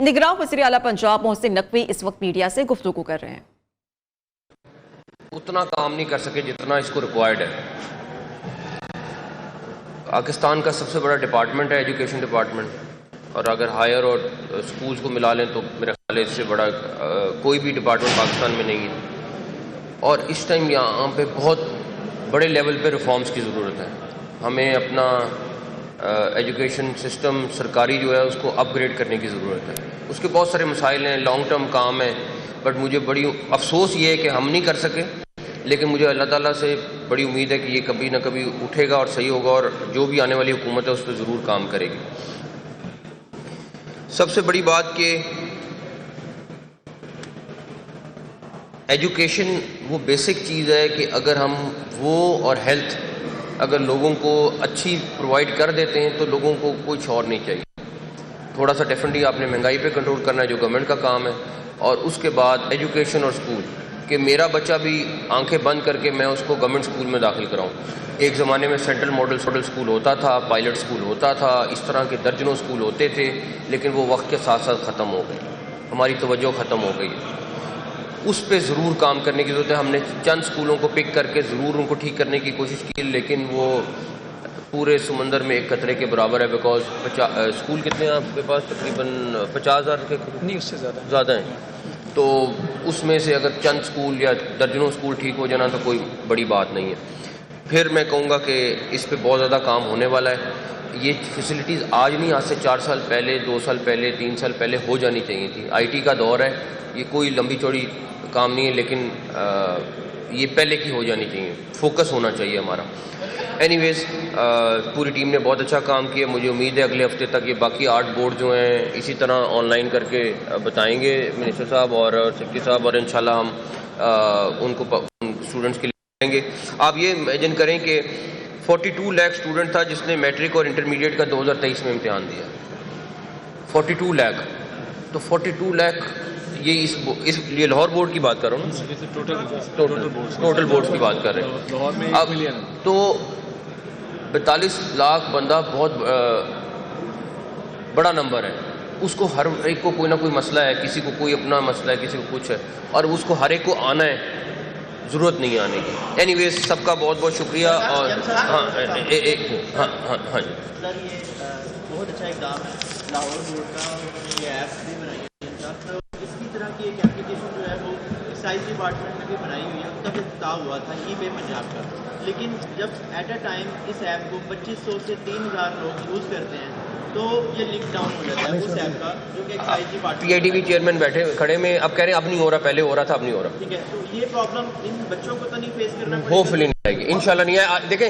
نگراں وزیر اعلیٰ پنجاب محسن نقوی اس وقت میڈیا سے گفتگو کر رہے ہیں۔ اتنا کام نہیں کر سکے جتنا اس کو ریکوائرڈ ہے۔ پاکستان کا سب سے بڑا ڈپارٹمنٹ ہے ایجوکیشن ڈپارٹمنٹ، اور اگر ہائر اور سکولز کو ملا لیں تو میرے خیال ہے اس سے بڑا کوئی بھی ڈپارٹمنٹ پاکستان میں نہیں ہے۔ اور اس ٹائم یہاں پہ بہت بڑے لیول پہ ریفارمز کی ضرورت ہے۔ ہمیں اپنا ایجوکیشن سسٹم سرکاری جو ہے اس کو اپ گریڈ کرنے کی ضرورت ہے۔ اس کے بہت سارے مسائل ہیں، لانگ ٹرم کام ہے، بٹ مجھے بڑی افسوس یہ ہے کہ ہم نہیں کر سکے، لیکن مجھے اللہ تعالیٰ سے بڑی امید ہے کہ یہ کبھی نہ کبھی اٹھے گا اور صحیح ہوگا، اور جو بھی آنے والی حکومت ہے اس پہ ضرور کام کرے گی۔ سب سے بڑی بات کہ ایجوکیشن وہ بیسک چیز ہے کہ اگر ہم وہ اور ہیلتھ اگر لوگوں کو اچھی پرووائڈ کر دیتے ہیں تو لوگوں کو کچھ اور نہیں چاہیے۔ تھوڑا سا ڈیفینٹلی آپ نے مہنگائی پہ کنٹرول کرنا ہے جو گورنمنٹ کا کام ہے، اور اس کے بعد ایجوکیشن اور اسکول کہ میرا بچہ بھی آنکھیں بند کر کے میں اس کو گورنمنٹ اسکول میں داخل کراؤں۔ ایک زمانے میں سینٹرل ماڈل اسکول ہوتا تھا، پائلٹ اسکول ہوتا تھا، اس طرح کے درجنوں اسکول ہوتے تھے، لیکن وہ وقت کے ساتھ ساتھ ختم ہو گئے، ہماری توجہ ختم ہو گئی۔ اس پہ ضرور کام کرنے کی ضرورت ہے۔ ہم نے چند اسکولوں کو پک کر کے ضرور ان کو ٹھیک کرنے کی کوشش کی، لیکن وہ پورے سمندر میں ایک قطرے کے برابر ہے، بیکاز اسکول کتنے ہیں آپ کے پاس؟ تقریباً 50,000 کے نہیں، اس سے زیادہ ہیں۔ تو اس میں سے اگر چند اسکول یا درجنوں اسکول ٹھیک ہو جانا تو کوئی بڑی بات نہیں ہے۔ پھر میں کہوں گا کہ اس پہ بہت زیادہ کام ہونے والا ہے۔ یہ فیسلٹیز آج نہیں، آج سے 4 سال پہلے، 2 سال پہلے، 3 سال پہلے ہو جانی چاہیے تھی۔ آئی ٹی کا دور ہے، یہ کوئی لمبی چوڑی کام نہیں ہے، لیکن یہ پہلے کی ہو جانی چاہیے، فوکس ہونا چاہیے ہمارا۔ اینی ویز پوری ٹیم نے بہت اچھا کام کیا۔ مجھے امید ہے اگلے ہفتے تک یہ باقی 8 بورڈ جو ہیں اسی طرح آن لائن کر کے بتائیں گے منسٹر صاحب اور سیکرٹری صاحب، اور انشاءاللہ ہم ان کو اسٹوڈنٹس کے لیے دیں گے۔ آپ یہ امیجن کریں کہ 42 لاکھ اسٹوڈنٹ تھا جس نے میٹرک اور انٹرمیڈیٹ کا 2023 میں امتحان دیا۔ 42 لاکھ، تو 42 لاکھ یہ اس لیے لاہور بورڈ کی بات کر رہا ہوں نا، ٹوٹل بورڈ کی بات کر رہے ہیں۔ اب تو 42 لاکھ بندہ بہت بڑا نمبر ہے۔ اس کو ہر ایک کو کوئی نہ کوئی مسئلہ ہے، کسی کو کوئی اپنا مسئلہ ہے، کسی کو کچھ ہے، اور اس کو ہر ایک کو آنا ہے، ضرورت نہیں آنے کی۔ اینی ویز سب کا بہت بہت شکریہ۔ اور ہاں جی سر، یہ بہت اچھا اقدام ہے لاہور بورڈ کا، یہ ایپ بھی بنائی ہے، اس کی طرح کی ایک اپلیکیشن جو ہے وہ ایکسائز ڈپارٹمنٹ نے بھی بنائی ہوئی ہے، اس کا بھی افتتاح ہوا تھا ای پے پنجاب کا، لیکن جب ایٹ اے ٹائم اس ایپ کو 2500 سے 3000 لوگ یوز کرتے ہیں تو یہ لنک ڈاؤن ہو جاتا ہے اس ایپ کا، جو کہ excise department P I D B chairman بیٹھے کھڑے میں اب کہہ رہے ہیں اب نہیں ہو رہا، پہلے ہو رہا تھا، اب نہیں ہو رہا۔ ٹھیک ہے، تو یہ پرابلم ان بچوں کو تو نہیں فیس کرنا پڑے گا؟ ہوپ فلی نہیں آئے گی، انشاءاللہ نہیں آئے۔ دیکھیں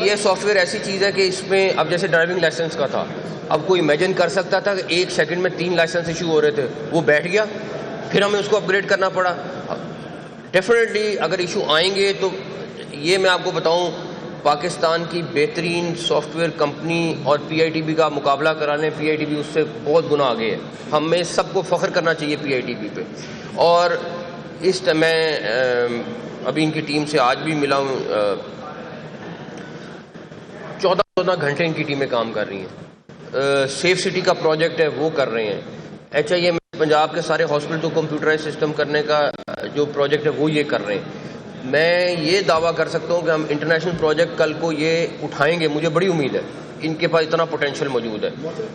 یہ سافٹ ویئر ایسی چیز ہے کہ اس میں اب جیسے ڈرائیونگ لائسنس کا تھا، اب کوئی امیجن کر سکتا تھا کہ 1 سیکنڈ میں 3 لائسنس ایشو ہو رہے تھے، وہ بیٹھ گیا، پھر ہمیں اس کو اپ گریڈ کرنا پڑا۔ ڈیفینیٹلی اگر ایشو آئیں گے تو یہ میں آپ کو بتاؤں، پاکستان کی بہترین سافٹ ویئر کمپنی اور پی آئی ٹی بی کا مقابلہ کرانے، پی آئی ٹی بی اس سے بہت گنا آگے ہے۔ ہمیں سب کو فخر کرنا چاہیے پی آئی ٹی بی پہ۔ اور اس ٹائم میں ابھی ان کی ٹیم سے آج بھی ملا ہوں، 14 گھنٹے ان کی ٹیمیں کام کر رہی ہیں۔ سیف سٹی کا پروجیکٹ ہے وہ کر رہے ہیں۔ ایچ آئی ایم پنجاب کے سارے ہاسپٹل کو کمپیوٹرائز سسٹم کرنے کا جو پروجیکٹ ہے وہ یہ کر رہے ہیں۔ میں یہ دعویٰ کر سکتا ہوں کہ ہم انٹرنیشنل پروجیکٹ کل کو یہ اٹھائیں گے، مجھے بڑی امید ہے، ان کے پاس اتنا پوٹینشیل موجود ہے،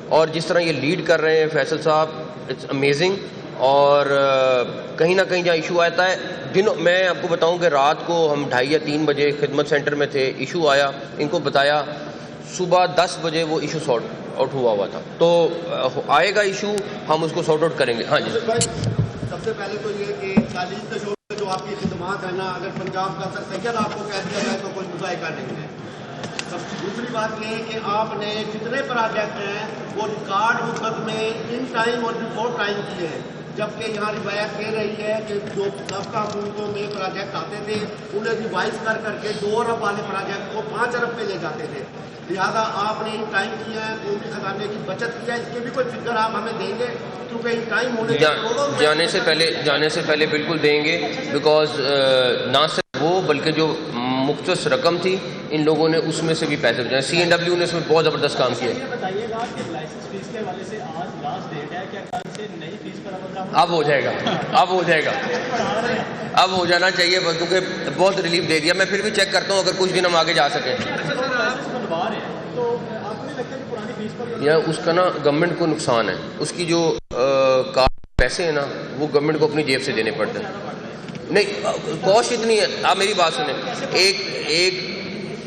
اور جس طرح یہ لیڈ کر رہے ہیں فیصل صاحب، اٹس امیزنگ۔ اور کہیں نہ کہیں جہاں ایشو آتا ہے، میں آپ کو بتاؤں کہ رات کو ہم 2:30 یا 3 بجے خدمت سینٹر میں تھے، ایشو آیا، ان کو بتایا، صبح 10 بجے وہ ایشو سارٹ آؤٹ ہوا تھا۔ تو آئے گا ایشو، ہم اس کو سارٹ آؤٹ کریں گے۔ ہاں جی سب سے پہلے تو یہ کہ تعلیم کے شعبے میں جو آپ کی خدمات ہیں نا، اگر پنجاب کا سر سید آپ کو کہہ دیا جائے تو کوئی مذائقہ نہیں ہے۔ دوسری بات یہ ہے کہ آپ نے جتنے پروجیکٹ ہیں وہ ریکارڈ مدت میں ان ٹائم اور بیفور ٹائم کیے ہیں، جبکہ یہاں روایت کہہ رہی ہے کہ جو سابقہ حکومتوں میں پروجیکٹ آتے تھے انہیں ریوائز کر کے 2 ارب والے پروجیکٹ کو 5 ارب پہ لے جاتے تھے۔ لہٰذا آپ نے ان ٹائم کیا ہے، قومی خزانے کی بچت کیا ہے، اس کے بھی کوئی فکر آپ ہمیں دیں گے؟ کیونکہ ان ٹائم ہونے جانے سے پہلے بالکل دیں گے، بیکاز نہ صرف وہ بلکہ جو مختص رقم تھی ان لوگوں نے اس میں سے بھی پیسے بچائے۔ CNW نے اس میں بہت زبردست کام کیا ہے۔ یہ بتائیے گا کہ لائسنس فیس کے حوالے سے آج لاسٹ ڈیٹ ہے، کیا کل سے سے نئی فیس پر عمل درآمد اب ہو جائے گا، اب ہو جائے گا، اب ہو جانا چاہیے بس، کیونکہ بہت ریلیف دے دیا. میں پھر بھی چیک کرتا ہوں اگر کچھ دن ہم آگے جا سکیں. اچھا سر، آپ اس کو دبا رہے ہیں تو آپ کو نہیں لگتا کہ پرانی فیس پر یا اس کا نا گورنمنٹ کو نقصان ہے، اس کی جو پیسے ہیں نا وہ گورنمنٹ کو اپنی جیب سے دینے پڑتے ہیں. نہیں کاسٹ اتنی ہے، آپ میری بات سنیں، ایک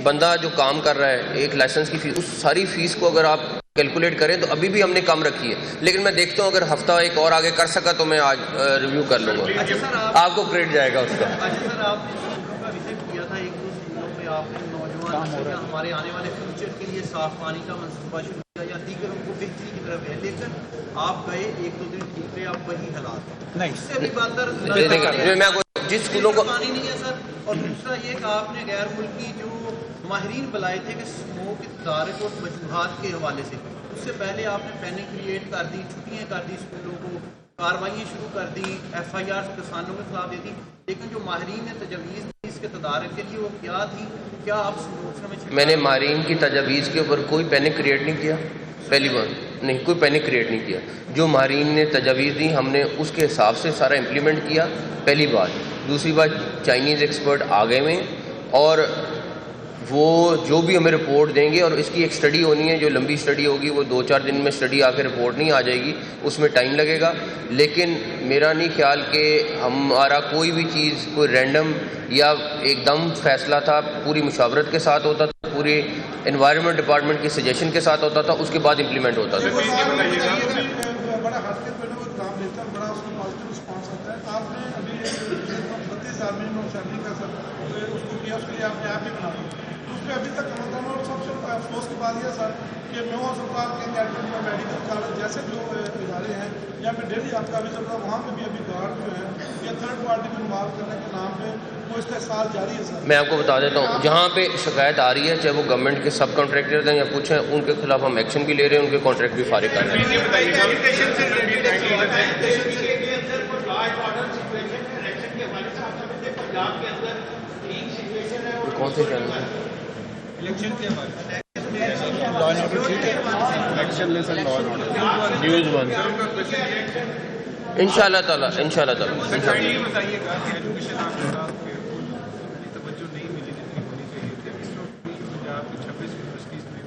بندہ جو کام کر رہا ہے ایک لائسنس کی فیس، اس ساری فیس کو اگر آپ کیلکولیٹ کریں تو ابھی بھی ہم نے کم رکھی ہے. لیکن میں دیکھتا ہوں اگر ہفتہ ایک اور آگے کر سکا تو میں آج ریویو کر لوں گا. اچھا سر، آپ کو کریڈٹ جائے گا اس کا. اچھا سر، آپ نے اسکولوں کا وزٹ کیا تھا، ایک دو اسکولوں پہ آپ نے نوجوان ہمارے آنے والے فیوچر کے لیے صاف پانی کا منصوبہ شروع کیا یا دیگر ان کو بہتری کی طرف ہے، لیکن آپ گئے ایک دو دن ٹھیک رہے، آپ وہی حالات نہیں، اس سے بھی بہتر جس اسکولوں کو پانی نہیں ہے سر. اور دوسرا یہ کہ آپ نے غیر ملکی جو ماہرین بلائے تھے کہ اسموک تدارک اور وجوہات کے حوالے سے، اس سے پہلے آپ نے پینک کریٹ کر دی، چھٹیاں کر دی اسکولوں کو، کاروائیاں شروع کر دی، ایف آئی آر کسانوں کے خلاف دے دی. لیکن جو ماہرین نے تجاویز دی اس کے تدارک کے لیے وہ کیا تھی؟ کیا آپ میں نے ماہرین کی تجاویز کے اوپر کوئی پینک کریٹ نہیں کیا. پہلی بات نہیں، کوئی پینک کریٹ نہیں کیا. جو ماہرین نے تجاویز دی ہم نے اس کے حساب سے سارا امپلیمنٹ کیا، پہلی بات. دوسری بات، چائنیز ایکسپرٹ آ گئے ہوئے اور وہ جو بھی ہمیں رپورٹ دیں گے، اور اس کی ایک اسٹڈی ہونی ہے جو لمبی اسٹڈی ہوگی، وہ 2-4 دن میں اسٹڈی آ کے رپورٹ نہیں آ جائے گی، اس میں ٹائم لگے گا. لیکن میرا نہیں خیال کہ ہمارا کوئی بھی چیز کوئی رینڈم یا ایک دم فیصلہ تھا، پوری مشاورت کے ساتھ ہوتا تھا، پورے انوائرمنٹ ڈپارٹمنٹ کی سجیشن کے ساتھ ہوتا تھا، اس کے بعد امپلیمنٹ ہوتا تھا. بڑا ہاتھ کے وہ کام لیتا ہے، بڑا اس کو پازیٹیو رسپانس آتا ہے. آپ نے ابھی 32 آدمی میں شادی کا سر اس کو کیا، اس کے لیے آپ نے ایپ ہی بنا دی. اس پہ ابھی تک اور سب سے افسوس کی بات یہ سر کہ نو سرکار کے کیڈر یا میڈیکل کالج جیسے جو ادارے ہیں یا پھر ڈیلی آپ کا بھی چل رہا ہے، وہاں پہ بھی ابھی گارڈ جو ہے یا تھرڈ پارٹی کو انوالو کرنے کے نام پہ وہ استحصال جاری ہے سر. میں آپ کو بتا دیتا ہوں، جہاں پہ شکایت آ رہی ہے چاہے وہ گورنمنٹ کے سب کانٹریکٹر ہیں یا کچھ ہیں، ان کے خلاف ہم ایکشن بھی لے رہے ہیں، ان کے کانٹریکٹ بھی فارغ کر رہے ہیں. کون سے چینل ہیں؟ News one. ان شاء اللہ تعالیٰ، ان شاء اللہ تعالیٰ، ان شاء اللہ. بتائیے گا کہ ایجوکیشن آپ کے ساتھ توجہ نہیں ملی جتنی ہونی چاہیے تھی. اس وقت پنجاب کی 26 یونیورسٹیز میں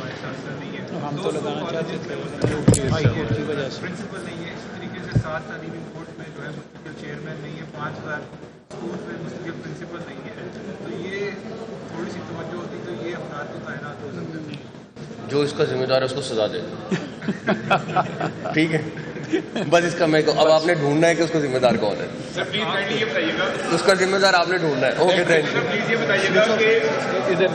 وائس چانسلر نہیں ہے، ہم تو لگانا چاہتے تھے ہائی کورٹ کی وجہ سے پرنسپل نہیں ہے. اسی طریقے سے 7 تعلیمی کورٹ میں جو ہے مستقل چیئرمین نہیں ہے، 5000 اسکول میں مستقل پرنسپل نہیں ہے. تو یہ تھوڑی سی توجہ ہوتی تو یہ افراد کو تعینات ہو سکتے تھے. جو اس کا ذمہ دار ہے اس کو سزا دے. ٹھیک ہے، بس اس کا میں اب آپ نے ڈھونڈنا ہے کہ اس کا ذمہ دار کون ہے. یہ بتائیے گا، اس کا ذمہ دار آپ نے ڈھونڈنا ہے. Okay, thank you. پلیز یہ بتائیے گا کہ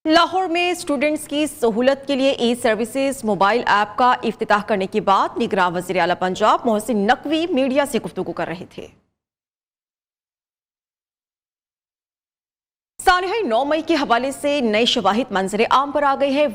لاہور میں اسٹوڈنٹس کی سہولت کے لیے ای سروسز موبائل ایپ کا افتتاح کرنے کے بعد نگراں وزیر اعلیٰ پنجاب محسن نقوی میڈیا سے گفتگو کر رہے تھے. سانحہ 9 مئی کے حوالے سے نئے شواہد منظر عام پر آ گئے ہیں.